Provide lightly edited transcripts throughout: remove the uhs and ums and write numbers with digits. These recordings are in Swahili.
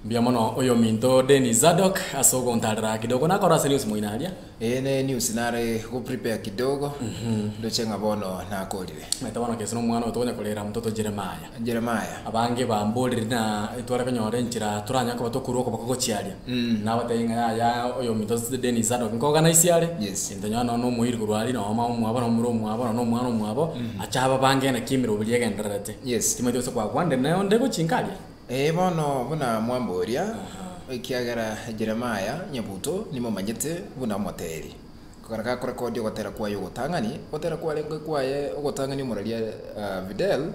Biamono oyo minto Dennis Zadok asogo ntarira kidogo na korasa news muinalia. Ene news nare go prepare kidogo. Ndo chenga bono na kodire. Metabona kesono mwana otonya kolera mtoto Jeremiah. Jeremiah. Abange bambolira na itwara kanyore nchira turanya ko batokuru ko bakoko chialia. Na batayinga ya oyo minto Dennis Zadok nkoga na isiale. Yes. Intanya no muhirgo rwali no mama mu abana mu abana no mwana mu abo achaba bange na kimiro buliega ndarate. Yes. Timoteo so kwa kwande na ndego chinkalia. Bono buna mwamboria ikiagera Jeremiah Nyabuto nimo manyete buna moteri kugaraka kurekodi gotera kwayo gotangani gotera kwa lengo kwaye gotangani muralia Videl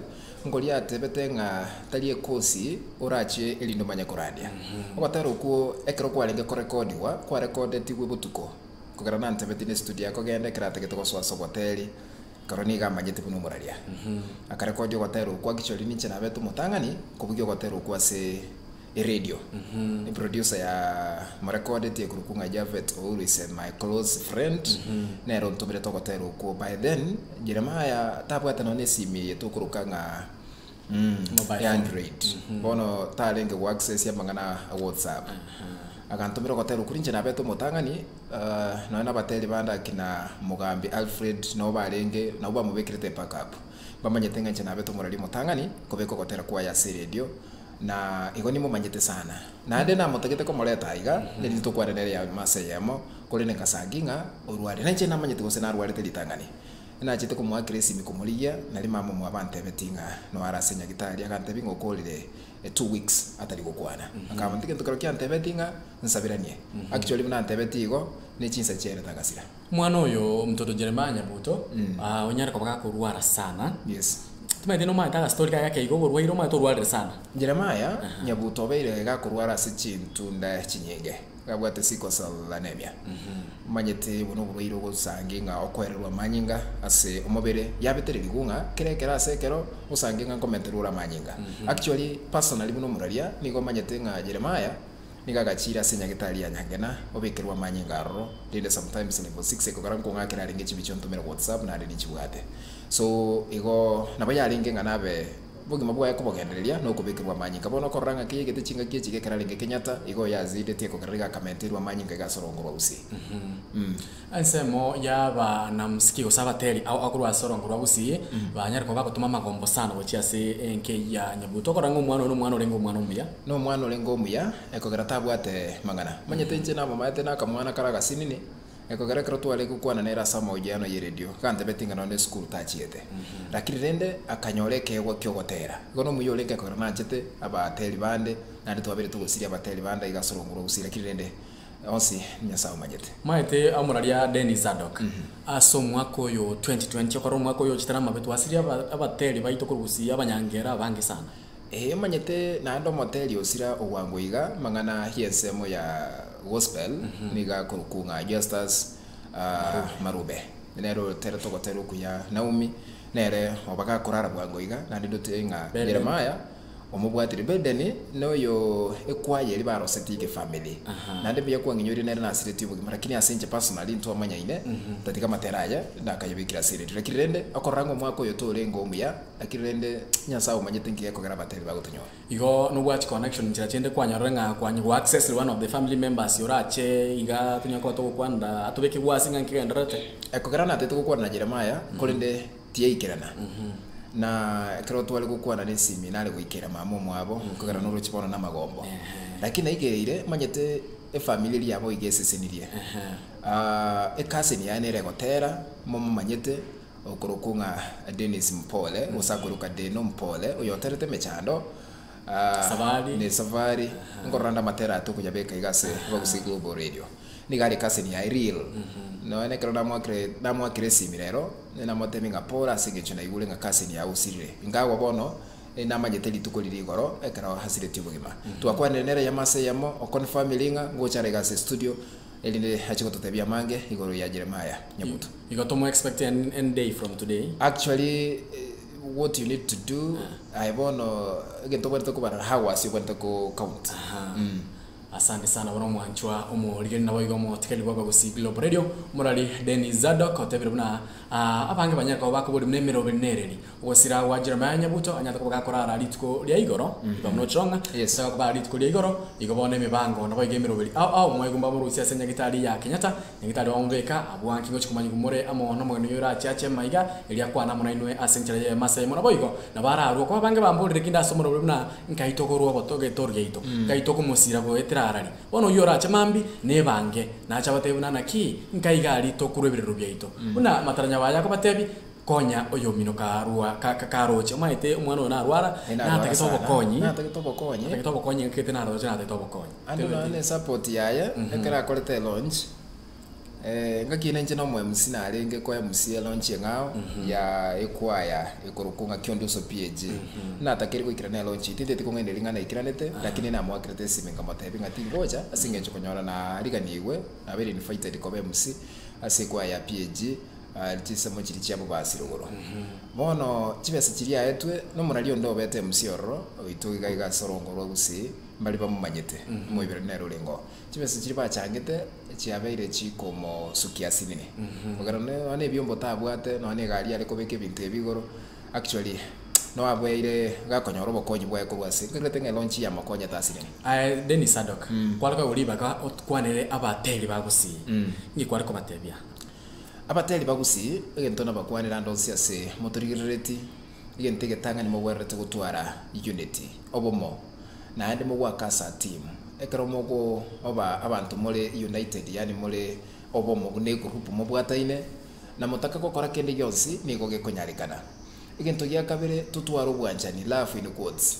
ngolia atebete nga talie kosi urache elindo manya koradia gotera uko ekero kwa lengo kurekodi kwa rekode tigwe butuko kugarana antebete ne studio yako gende krata getoko swaso hoteli karoniga manyete buno muralia akarekodi gotera kwa gicholi ninche na betu mutangani kubugyo gotera kwa se radio the producer ya marekode tie kurukunga Javet always my close friend nero ntobere to gotera kwa by then Jeremiah tabwata no nesimi yetu kurukanga mobile Android bono talenge wa access ya mangana WhatsApp akantumira gotera kurinje na betu mutangani naona bateli banda kina Mugambi Alfred no balenge na uba mubekirete backup bamanyetenga nche na betu murali mutangani kobeko gotera kwa ya radio na igo nimo manyete sana na ande na mutagete ko moleta iga ndi to kwarere ya maseyemo kolene kasanginga orware na nche na manyete go sena rware telitangani na chite ko mwakresi mikumulia na limamo mu abante betinga no arasenya gitari akante bingo kolire 2 weeks atari gukwana akamantike tukarokia ante betinga nsabiranie actually mna ante betigo ni chinsa chere tagasira mwana oyo mtoto Jeremiah Nyabuto onyara kwa kurwara sana. Yes. Tumete no mata story yake igo rwairo mato rwara sana. Jeremiah Nyabuto beire ga kurwara se chintu nda chinyege gabwate siko anemia manyete buno rwairo gusanginga okwererwa manyinga ase omobere yabetere bigunga kirekera sekero usanginga komenterura manyinga actually personally buno muraria nigo manyete nga Jeremiah nigagachira senya gitari ya nyangena obekerwa manyinga ro rinde sometimes level 6 ko garanko ngakira ringe chibicho ntumira WhatsApp na rinde chibwate so igo nabaya ringe nganabe bogi mabwa yako bogendereria no kubekirwa manyinga bono koranga kiye gete chinga kiye chigekera ringe Kenyatta igo yazide tie ko gariga kamenterwa manyinga gasorongorwa usi ansemo yaba na msikio sabateri au akurwa sorongorwa usi banyari ko bakotuma magombo sana gochia se enke ya Nyabuto koranga umwana no mwana orengo mwana umuya no mwana orengo umuya eko garatabu ate mangana manyete nche na mama ate na kamwana karaga sinini eko gara krotu ale kukwana nera sama ujano ye radio kante betinga no school tachiete lakini rende akanyoleke yego kyogotera gono muyoleke ko na chete aba teli bande na ndi twabere tugosiria aba teli bande igasorongoro usira lakini rende onsi nyasao majete maite amuraria Dennis Zadok aso mwako yo 2020 ko mwako yo chitara mabetu asiria aba teli baito kurusia abanyangera bangi sana manyete na ndo moteli osira ogwangoiga mangana hiesemo ya gospel niga kurukunga Justus Marube nero tereto gotero kuya Naomi nere obaka kurara bwangoiga na ndo tenga Jeremiah omubwatiri bedeni noyo ekwaye libaro setike family na ndebye kwa nginyori nere na sireti bugima lakini asenje personally ntwa manyaine tatika materaja ndakayibikira sireti lakini rende akorango mwako yo torengo muya lakini rende nyasa umanyete ngiye ko garabateri bagutunyo igo no watch connection nchira chende kwa nyarenga kwa nyu access one of the family members yorache iga tunyako to kwanda atubeke wasinga nkigenderete ekogarana tetuko kwa na Jeremiah kolende tiyeikirana na kero twali gukwana ne seminari gwikira mamo mwabo kugara no ruchibona na magombo lakini igereire manyete family yabo igesesenirie cousin ya nere gotera momo manyete okurukunga Dennis Mpole usakuruka Deno Mpole uyoterete mechando Savari ne Savari ngoranda matera tukujabeka igase bagusigo bo radio nigari cousin ya real no ene kero na mwakire simirero na moteminga pora sigecho na igule nga cousin ya usirire ingawa bono na manyete lituko lirigoro ekero hasire tibugima twakwane nere ya mase yamo okon family nga ngochare gase studio elinde hachiko totebia mange igoro ya Jeremiah Nyabuto you got to expect any day from today actually what you need to do I bono gento berto ko bara hawas you want to count asante sana bano mwanchwa umurigeni nabo igomo tikeli kwa Bagusi Global Radio murali Dennis Zadok otebire buna abange banyarka bakuburi mnemero benereri ogosira wa Jeremiah Nyabuto anyata kubagakora aralitiko lya igoro ibamno chonga saka kuba aralitiko lya igoro igobone mibango nabo igemero beri au mwegumba mu Rusia senya gitari ya Kenyatta ngitari wamveka abwanki ngochi kumanyi kumore amo no mwene yura chache maiga elia kwana muna inwe asenchera ye Masai muna boigo na bararu kwa bange bambulire kinda somoro buna nkaitoko botoge torgeito kaitoko musira go etrarari bono yora chamambi ne bange na chabatebuna naki nkaigali tokurubiriro byaito una mataranya baya ko batebi konya oyo mino karua karoche maite umwana na arwara na takitobo konyi nkete na roje na takitobo konyi ando ne support yaye ekera kolete launch ngakine nje no MC na arenge ko MC launch ngao ya ekwaya ikorukunga kiondoso PG na takiri ko ikirana launch tite tikongende lingana ikiranete lakini na mwakirete simenga motebi ngati ngoja asingeje konyora na riganiwe abere invited ko MC asekwaya PG tisa mochiri cyabo basirogoro bono kibese kiri ayetwe no murali ondo bete musioro oituga iga sorongo rwagusi mbali bamumanyete mu ibere nero lengo kibese kiri bachangete kiabeire chikomo sukiasi nini ogarane ane byombo tabwate no ane gari ariko beke bintu ebigoro actually no abweire gakonyoro bokonyi bwa kurwase kirete nge launch ya makonya tasireni Dennis Zadok kwalaka uliba kwanere abateli bagusi ngikwariko batebya abateli bagusi egento na bakwanira ndonsi ase motorigireti igentege tanga ni mugwerete gutwara unity obomo na ande mugwa kasa team ekero mogo oba abantu mole united yani mole obomo ne group mubwataine na mutaka gukora kende yonsi nigo gekonyarikana igento gya kabere tutwara obwanjani laugh in quotes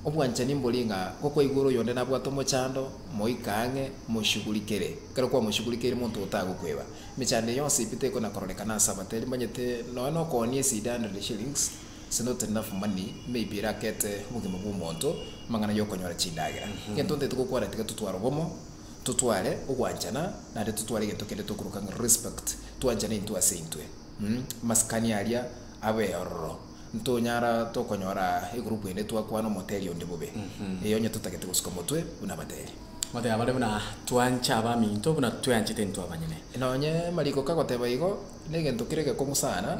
obwanjani mbolinga goko iguru yonde na bwato mochando moikange mushugulikere kero kwa mushugulikere muntu utagukweba michande yonse ipiteko na koronekana sabateli manyete no konie $600 it's not enough money maybe rakete mugimo bw'umuntu mangana yokonyora chindagira gento ndetuko kwara tika tutwara bomo tutware ogwanjana na tutware gento kende tukuruka respect tuanjana into asintwe maskani alia abeoro ntonyara tokonyora igrupu ende twakwana moteli onde bobe eyo nya tutakete gusikomotwe unabateli mate abale buna twancha abaminto buna twanchite ntwa banyene nonye maliko kakoteba igo negento kireke ko musana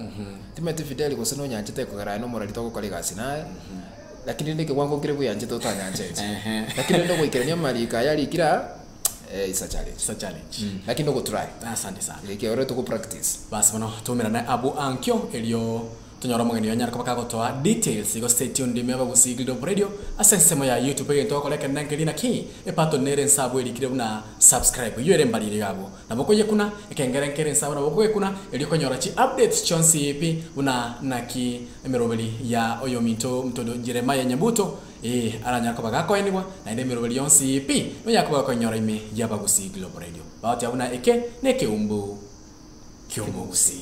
timete fideli ko sino nyanchite ko garano morali to ko kolega sinaye lakini ndike wango kirebu yanchite utanyanje lakini ndo kuikirania malika yali kira it's a challenge lakini ndo go try asante sana like ore to go practice basi bono tumira na Abu Ankyo elio tunyora mugeni yanyara kwa kagotoa details igo stay tuned ndime Bagusi Global Radio asensemo ya YouTube yento koleka nangelina ki epato nere nsabu elikire una subscribe yere mbalire gabo nabokoye kuna ekengere nkere nsabu nabokoye kuna eliko nyora chi updates chonsi ipi una naki emerobeli ya oyominto mtodo Jeremiah Nyabuto aranyara kwa bagakoyenibwa na inde emerobeli yonsi ipi no yakoba konyora ime ya Bagusi Global Radio bawati abuna eke neke umbu kyomugusi